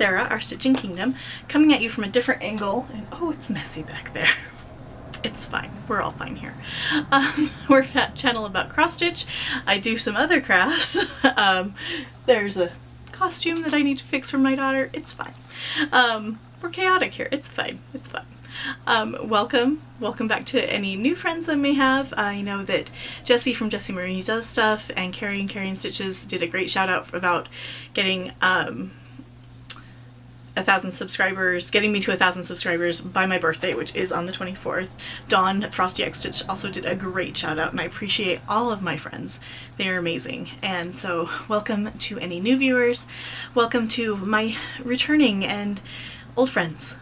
Sarah, our Stitching Kingdom, coming at you from a different angle. And oh, it's messy back there. It's fine. We're all fine here. We're a channel about cross stitch. I do some other crafts. There's a costume that I need to fix for my daughter. It's fine. We're chaotic here. It's fine. It's fine. Welcome back to any new friends I may have. I know that Jessie from Jessie Marie Does Stuff and Carrie Stitches did a great shout out about getting 1,000 subscribers, getting me to 1,000 subscribers by my birthday, which is on the 24th. Dawn Frosty X Stitch also did a great shout out, and I appreciate all of my friends. They are amazing. And so welcome to any new viewers. Welcome to my returning and old friends.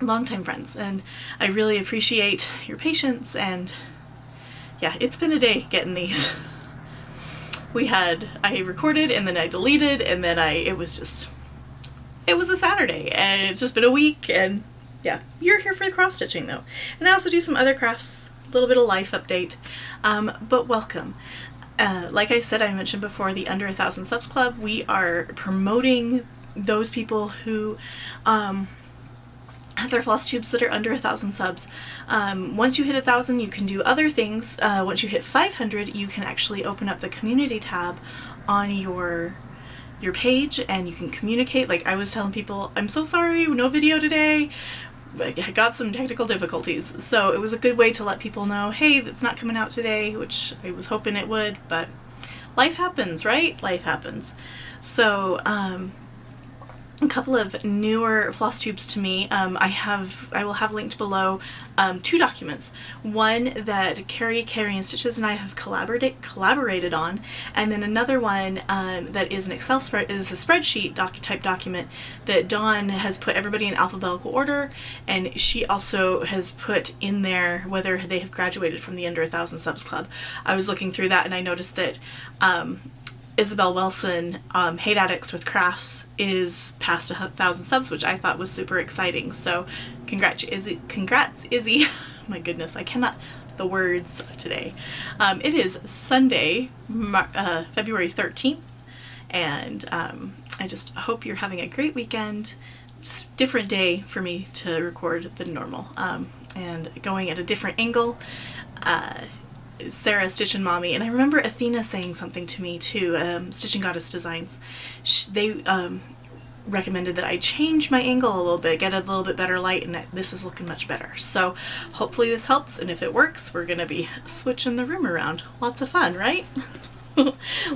Longtime friends, and I really appreciate your patience. And yeah, it's been a day getting these. I recorded and then I deleted, and then it was a Saturday, and it's just been a week, and yeah, you're here for the cross stitching though. And I also do some other crafts, a little bit of life update, but welcome. Like I said, I mentioned before, the Under 1,000 Subs Club, we are promoting those people who have their floss tubes that are under 1,000 subs. Once you hit 1,000, you can do other things. Once you hit 500, you can actually open up the community tab on your page, and you can communicate. Like I was telling people, I'm so sorry, no video today. I got some technical difficulties. So it was a good way to let people know, hey, it's not coming out today, which I was hoping it would, but life happens, right? Life happens. So, a couple of newer floss tubes to me. I will have linked below 2 documents. One that Carrie and Stitches and I have collaborated on, and then another one that is an Excel is a spreadsheet type document that Dawn has put everybody in alphabetical order, and she also has put in there whether they have graduated from the Under 1,000 Subs Club. I was looking through that and I noticed that Isabel Wilson, Hate Addicts with Crafts, is past 1,000 subs, which I thought was super exciting. So congrats, Izzy. My goodness, I cannot the words today. It is Sunday, February 13th, and I just hope you're having a great weekend. Just different day for me to record than normal, and going at a different angle. Sarah, Stitch and Mommy, and I remember Athena saying something to me too, Stitching Goddess Designs. They recommended that I change my angle a little bit, get a little bit better light, and this is looking much better. So hopefully this helps, and if it works, we're going to be switching the room around. Lots of fun, right?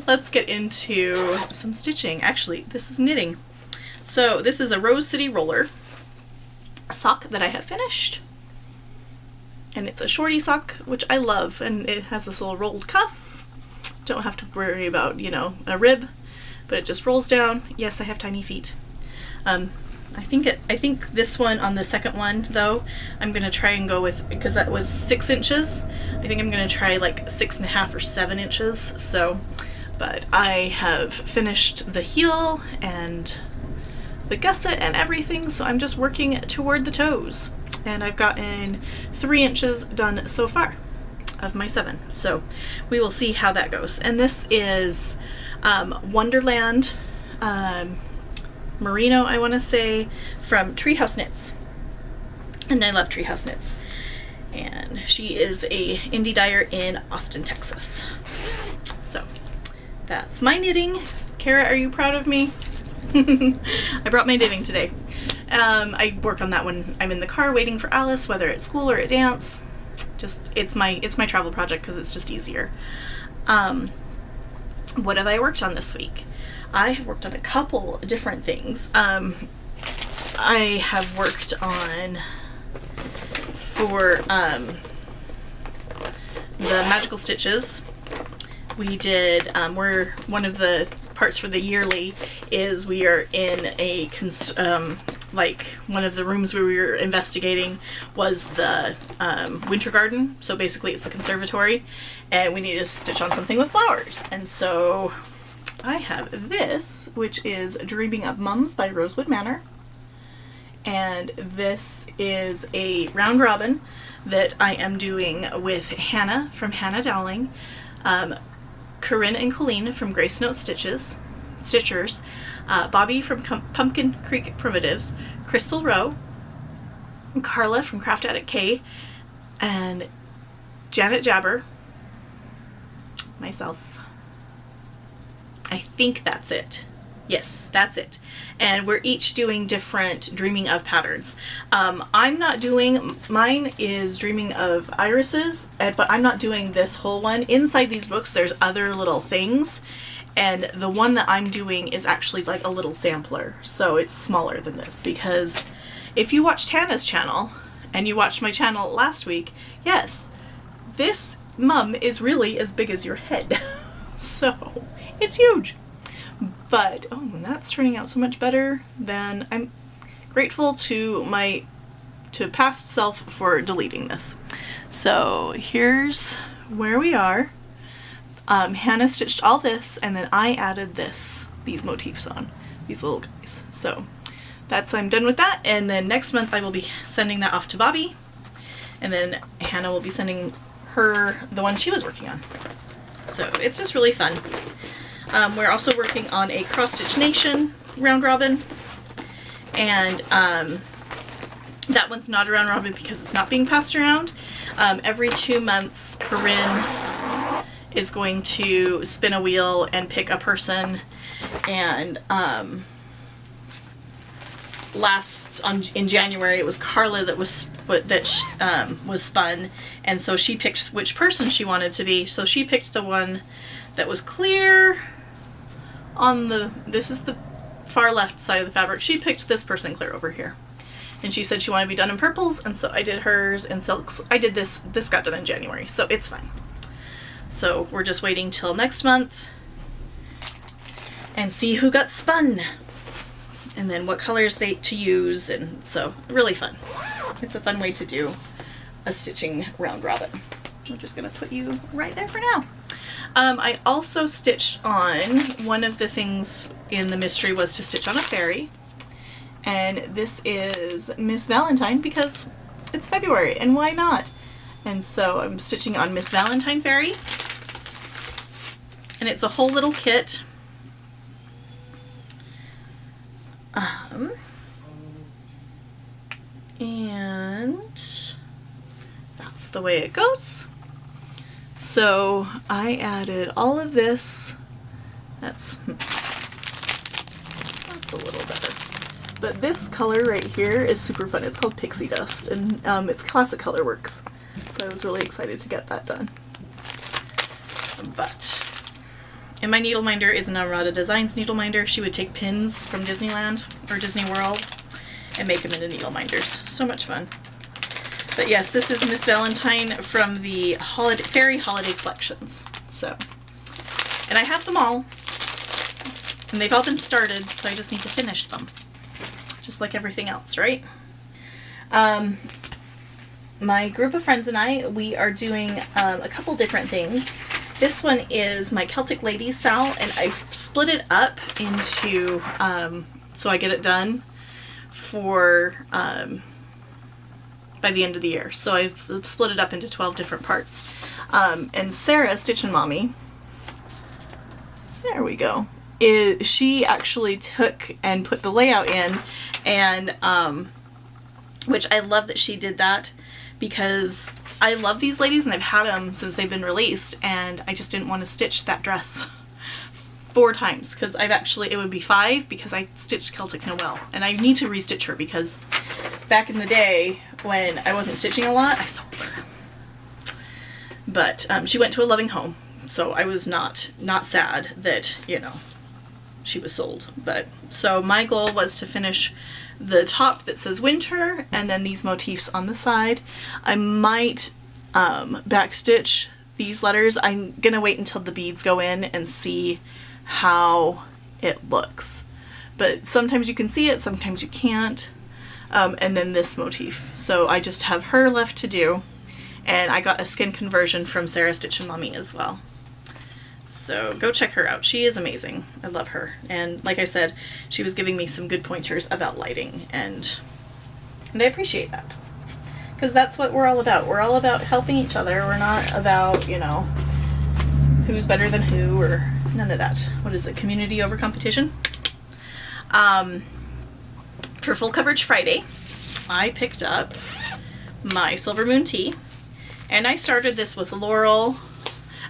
Let's get into some stitching. Actually, this is knitting. So this is a Rose City Roller sock that I have finished. And it's a shorty sock, which I love, and it has this little rolled cuff. Don't have to worry about, a rib, but it just rolls down. Yes, I have tiny feet. I think this one, on the second one though, I'm gonna try and go with, because that was 6 inches. I think I'm gonna try like 6.5 or 7 inches. So, but I have finished the heel and the gusset and everything, so I'm just working toward the toes. And I've gotten 3 inches done so far of my 7. So we will see how that goes. And this is Wonderland Merino, I want to say, from Treehouse Knits. And I love Treehouse Knits. And she is a indie dyer in Austin, Texas. So that's my knitting. Kara, are you proud of me? I brought my knitting today. I work on that when I'm in the car waiting for Alice, whether at school or at dance. It's my travel project because it's just easier. What have I worked on this week? I have worked on a couple different things. I have worked on, for the Magical Stitches, we did, we're one of the parts for the yearly is we are in a like one of the rooms where we were investigating was the winter garden. So basically it's the conservatory, and we need to stitch on something with flowers. And so I have this, which is Dreaming of Mums by Rosewood Manor. And this is a round robin that I am doing with Hannah from Hannah Dowling, Corinne and Colleen from Grace Note Stitches, stitchers, Bobby from Pumpkin Creek Primitives, Crystal Rowe, Carla from Craft Addict K, and Janet Jabber, myself. I think that's it. Yes, that's it. And we're each doing different Dreaming of patterns. I'm not doing, mine is Dreaming of Irises, but I'm not doing this whole one. Inside these books there's other little things, and the one that I'm doing is actually like a little sampler, so it's smaller than this, because if you watched Hannah's channel, and you watched my channel last week, yes, this mum is really as big as your head. So, it's huge. But, oh, that's turning out so much better. Than I'm grateful to my past self for deleting this. So here's where we are. Hannah stitched all this, and then I added these motifs on, these little guys. So I'm done with that, and then next month I will be sending that off to Bobby, and then Hannah will be sending her the one she was working on. So it's just really fun. We're also working on a Cross Stitch Nation round robin, and that one's not a round robin because it's not being passed around. Every 2 months, Corinne is going to spin a wheel and pick a person, and in January it was Carla that was spun, and so she picked which person she wanted to be. So she picked the one that was clear on this is the far left side of the fabric. She picked this person clear over here, and she said she wanted to be done in purples, and so I did hers in silks. I did this got done in January, so it's fine. So we're just waiting till next month and see who got spun, and then what colors to use, and so really fun. It's a fun way to do a stitching round robin. I'm just gonna put you right there for now. I also stitched on, one of the things in the mystery was to stitch on a fairy, and this is Miss Valentine because it's February and why not? And so I'm stitching on Miss Valentine Fairy, and it's a whole little kit. And that's the way it goes. So I added all of this. That's a little better. But this color right here is super fun. It's called Pixie Dust, and it's Classic Colorworks. So I was really excited to get that done. And my needle minder is an Armada Designs needle minder. She would take pins from Disneyland or Disney World and make them into needle minders. So much fun. But yes, this is Miss Valentine from the Fairy Holiday Collections. So, and I have them all, and they've all been started, so I just need to finish them. Just like everything else, right? My group of friends and I, we are doing a couple different things. This one is my Celtic Ladies Sal, and I split it up into, so I get it done for, by the end of the year. So I've split it up into 12 different parts. And Sarah, Stitchin' Mommy, there we go, she actually took and put the layout in, and which I love that she did that, because I love these ladies and I've had them since they've been released, and I just didn't want to stitch that dress 4 times, because it would be 5 because I stitched Celtic Noel, and I need to restitch her because back in the day when I wasn't stitching a lot, I sold her. But she went to a loving home, so I was not sad that, you know, she was sold. But so my goal was to finish the top that says winter, and then these motifs on the side. I might backstitch these letters. I'm gonna wait until the beads go in and see how it looks. But sometimes you can see it, sometimes you can't. And then this motif. So I just have her left to do, and I got a skin conversion from Sarah Stitchin' Mommy as well. So go check her out. She is amazing. I love her. And like I said, she was giving me some good pointers about lighting, and I appreciate that. Because that's what we're all about. We're all about helping each other. We're not about, you know, who's better than who or none of that. What is it? Community over competition. For Full Coverage Friday, I picked up my Silver Moon Tea, and I started this with Laurel.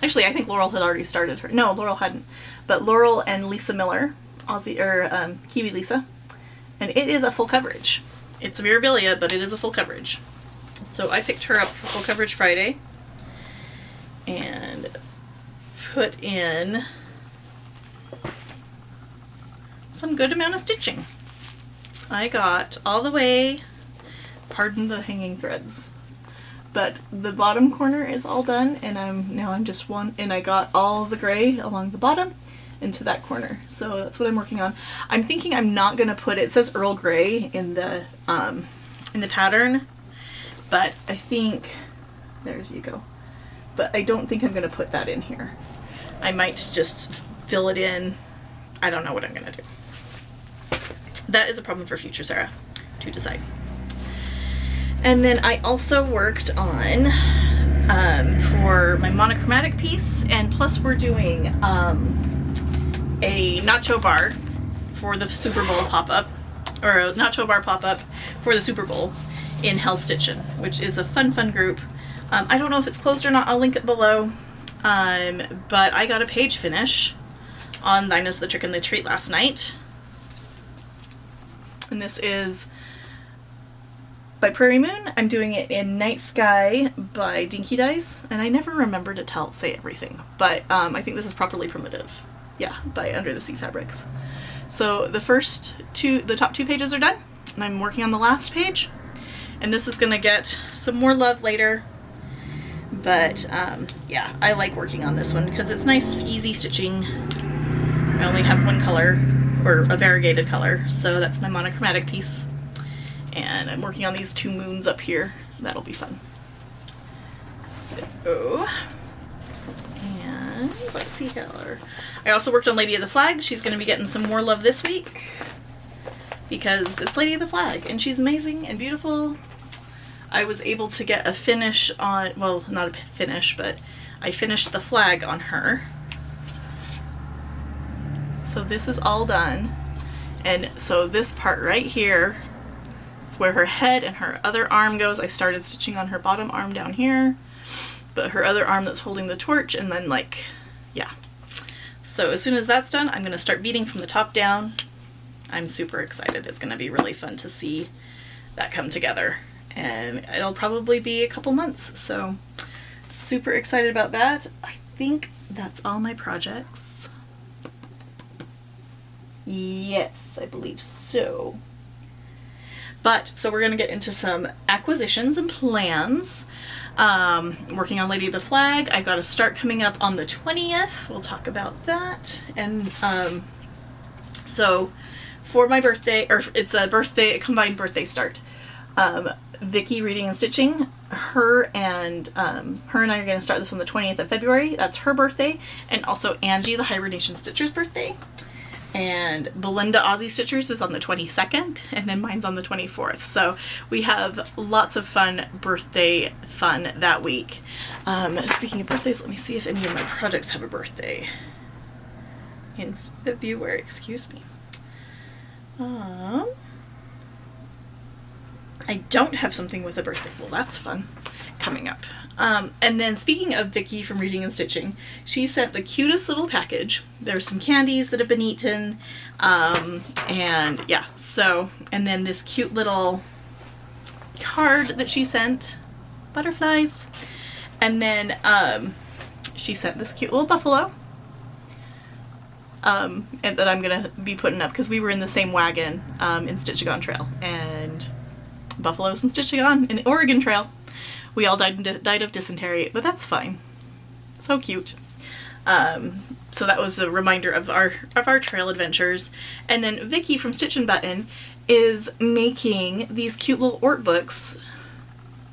Actually, I think Laurel had already started her. No, Laurel hadn't. But Laurel and Lisa Miller, Kiwi Lisa, and it is a full coverage. It's Mirabilia, but it is a full coverage. So I picked her up for Full Coverage Friday and put in some good amount of stitching. I got all the way, pardon the hanging threads, but the bottom corner is all done, and I'm just and I got all the gray along the bottom into that corner. So that's what I'm working on. I'm thinking I'm not gonna put it says Earl Grey in the pattern, but I think there you go. But I don't think I'm gonna put that in here. I might just fill it in. I don't know what I'm gonna do. That is a problem for future Sarah to decide. And then I also worked on for my monochromatic piece, and plus we're doing a nacho bar for the Super Bowl pop-up, or a nacho bar pop-up for the Super Bowl in Hell's Stitchin', which is a fun group. I don't know if it's closed or not. I'll link it below. But I got a page finish on Thine Is the Trick and the Treat last night. And this is by Prairie Moon. I'm doing it in Night Sky by Dinky Dice. And I never remember to say everything. But I think this is Properly Primitive. Yeah, by Under the Sea Fabrics. So the top two pages are done. And I'm working on the last page. And this is going to get some more love later. But yeah, I like working on this one because it's nice, easy stitching. I only have one color, or a variegated color, so that's my monochromatic piece. And I'm working on these 2 moons up here. That'll be fun. So, and let's see here. I also worked on Lady of the Flag. She's going to be getting some more love this week because it's Lady of the Flag, and she's amazing and beautiful. I was able to get a finish on, well, not a finish, but I finished the flag on her. So this is all done. And so this part right here is where her head and her other arm goes. I started stitching on her bottom arm down here, but her other arm that's holding the torch, and then yeah. So as soon as that's done, I'm gonna start beading from the top down. I'm super excited. It's gonna be really fun to see that come together. And it'll probably be a couple months, so super excited about that. I think that's all my projects. Yes, I believe so. But, so we're going to get into some acquisitions and plans. Working on Lady of the Flag. I've got a start coming up on the 20th. We'll talk about that. And so for my birthday, or it's a combined birthday start. Vicky Reading and Stitching, her and I are going to start this on the 20th of February. That's her birthday. And also Angie, the Hibernation Stitcher's birthday. And Belinda Aussie Stitchers is on the 22nd, and then mine's on the 24th. So we have lots of birthday fun that week. Speaking of birthdays, let me see if any of my projects have a birthday in February. Excuse me. I don't have something with a birthday. Well, that's fun. Coming up. And then speaking of Vicky from Reading and Stitching, she sent the cutest little package. There's some candies that have been eaten. And yeah, so, and then this cute little card that she sent. Butterflies. And then she sent this cute little buffalo. And that I'm going to be putting up because we were in the same wagon in Stitchagon Trail. And buffaloes in Stitchagon in Oregon Trail. We all died of dysentery, but that's fine. So cute. So that was a reminder of our trail adventures. And then Vicky from Stitch and Button is making these cute little Ort books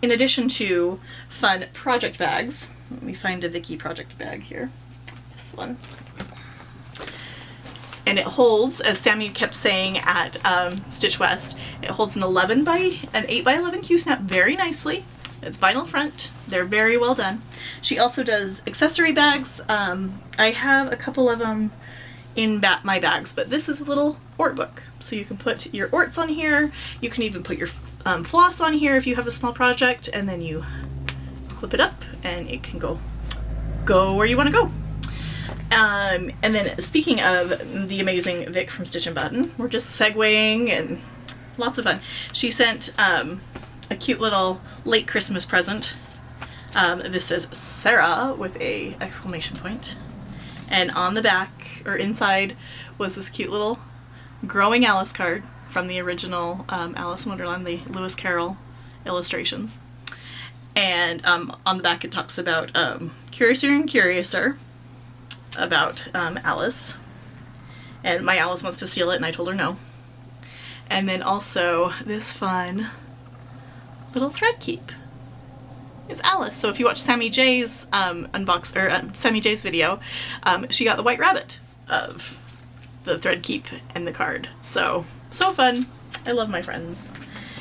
in addition to fun project bags. Let me find a Vicky project bag here. This one. And it holds, as Sammy kept saying at Stitch West, it holds an 8 by 11 Q snap very nicely. It's vinyl front. They're very well done. She also does accessory bags. I have a couple of them in my bags, but this is a little Ort book. So you can put your Orts on here. You can even put your floss on here if you have a small project, and then you clip it up and it can go where you want to go. And then speaking of the amazing Vic from Stitch and Button, we're just segueing and lots of fun. She sent a cute little late Christmas present. This says Sarah with a exclamation point. And on the back, or inside, was this cute little Growing Alice card from the original Alice in Wonderland, the Lewis Carroll illustrations. And on the back it talks about Curiouser and Curiouser, about Alice. And my Alice wants to steal it and I told her no. And then also this fun little thread keep is Alice. So if you watch Sammy J's Sammy J's video, she got the white rabbit of the thread keep and the card. So fun. I love my friends.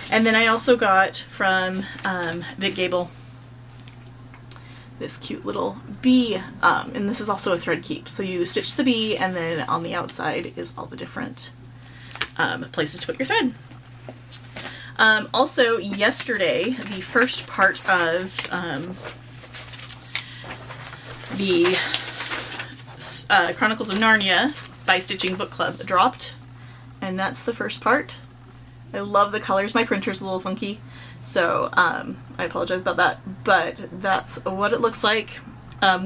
And then I also got from Vic Gable this cute little bee, and this is also a thread keep. So you stitch the bee, and then on the outside is all the different places to put your thread. Also, yesterday, the first part of the Chronicles of Narnia by Stitching Book Club dropped, and that's the first part. I love the colors. My printer's a little funky, so I apologize about that, but that's what it looks like.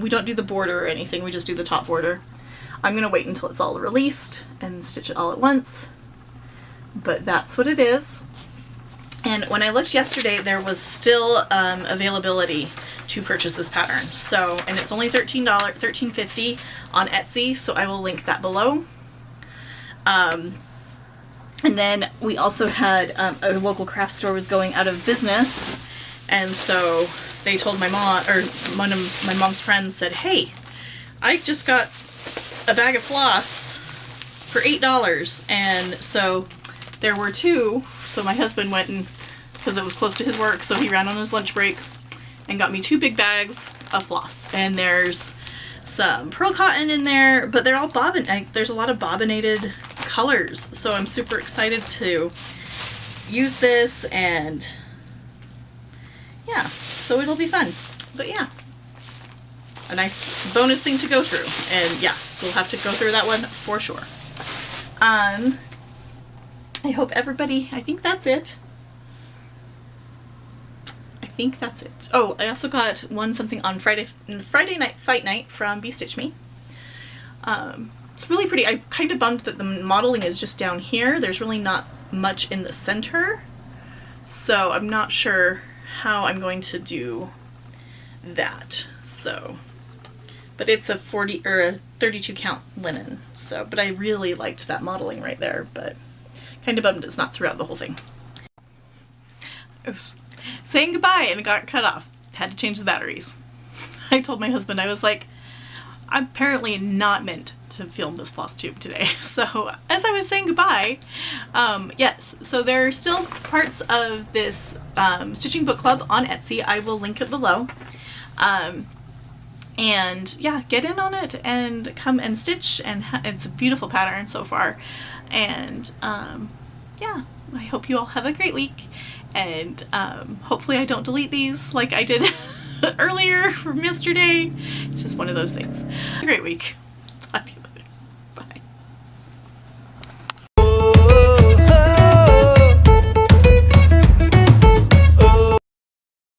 We don't do the border or anything, we just do the top border. I'm going to wait until it's all released and stitch it all at once, but that's what it is. And when I looked yesterday, there was still availability to purchase this pattern. So, and it's only $13.50 on Etsy, so I will link that below. And then we also had a local craft store was going out of business, and so they told my mom, or one of my mom's friends said, "Hey, I just got a bag of floss for $8, and so there were two." So my husband went and, because it was close to his work, so he ran on his lunch break and got me 2 big bags of floss. And there's some pearl cotton in there, but they're all there's a lot of bobbinated colors. So I'm super excited to use this, and yeah, so it'll be fun. But yeah, a nice bonus thing to go through. And yeah, we'll have to go through that one for sure. I hope everybody, I think that's it. Oh, I also got something on Friday night fight night from Be Stitch Me. It's really pretty. I'm kind of bummed that the modeling is just down here. There's really not much in the center, so I'm not sure how I'm going to do that. So, but it's a 40 or a 32 count linen. So, but I really liked that modeling right there, but kind of bummed it's not throughout the whole thing. I was saying goodbye and it got cut off. Had to change the batteries. I told my husband, I was like, I'm apparently not meant to film this floss tube today. So as I was saying goodbye, yes, so there are still parts of this Stitching Book Club on Etsy. I will link it below. And yeah, get in on it and come and stitch, and it's a beautiful pattern so far. And yeah, I hope you all have a great week, and hopefully I don't delete these like I did earlier from yesterday. It's just one of those things. Have a great week.